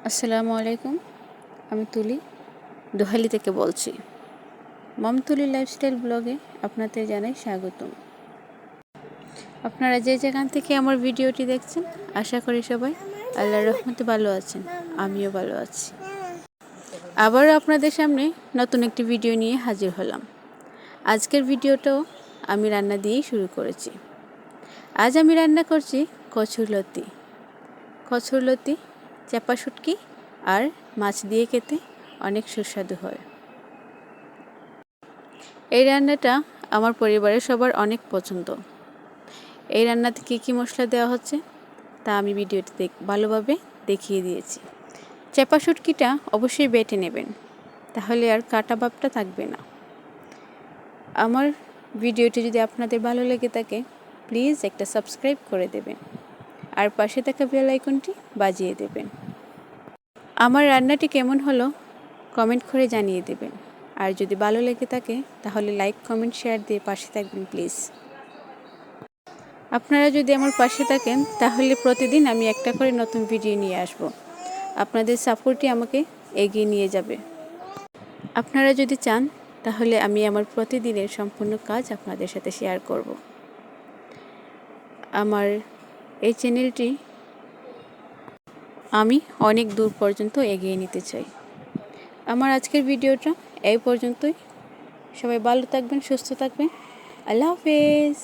আসসালামু আলাইকুম। আমি তুলি দোহালি থেকে বলছি। মম তুলি লাইফস্টাইল ব্লগে আপনাদের জানাই স্বাগতম। আপনারা যে যেখান থেকে আমার ভিডিওটি দেখছেন, আশা করি সবাই আল্লাহর রহমতে ভালো আছেন। আমিও ভালো আছি। আবারও আপনাদের সামনে নতুন একটি ভিডিও নিয়ে হাজির হলাম। আজকের ভিডিওটাও আমি রান্না দিয়েই শুরু করেছি। আজ আমি রান্না করছি কচুরলতি। কচুরলতি, চাপা শুটকি আর মাছ দিয়ে খেতে অনেক সুস্বাদু হয়। এই রান্নাটা আমার পরিবারের সবার অনেক পছন্দ। এই রান্নাতে কী কী মশলা দেওয়া হচ্ছে তা আমি ভিডিওতে ভালোভাবে দেখিয়ে দিয়েছি। চাপা শুটকিটা অবশ্যই বেটে নেবেন, তাহলে আর কাটা ভাবটা থাকবে না। আমার ভিডিওটি যদি আপনাদের ভালো লেগে থাকে, প্লিজ একটা সাবস্ক্রাইব করে দেবেন আর পাশে থাকা বেল আইকনটি বাজিয়ে দেবেন। আমার রান্নাটি কেমন হলো কমেন্ট করে জানিয়ে দেবেন, আর যদি ভালো লেগে থাকে তাহলে লাইক, কমেন্ট, শেয়ার দিয়ে পাশে থাকবেন প্লিজ। আপনারা যদি আমার পাশে থাকেন তাহলে প্রতিদিন আমি একটা করে নতুন ভিডিও নিয়ে আসব। আপনাদের সাপোর্টই আমাকে এগিয়ে নিয়ে যাবে। আপনারা যদি চান তাহলে আমি আমার প্রতিদিনের সম্পূর্ণ কাজ আপনাদের সাথে শেয়ার করব। আমার এই চ্যানেলটি আমি অনেক দূর পর্যন্ত এগিয়ে নিতে চাই। আমার আজকের ভিডিওটা এই পর্যন্তই। সবাই ভালো থাকবেন, সুস্থ থাকবেন। আল্লাহ হাফেজ।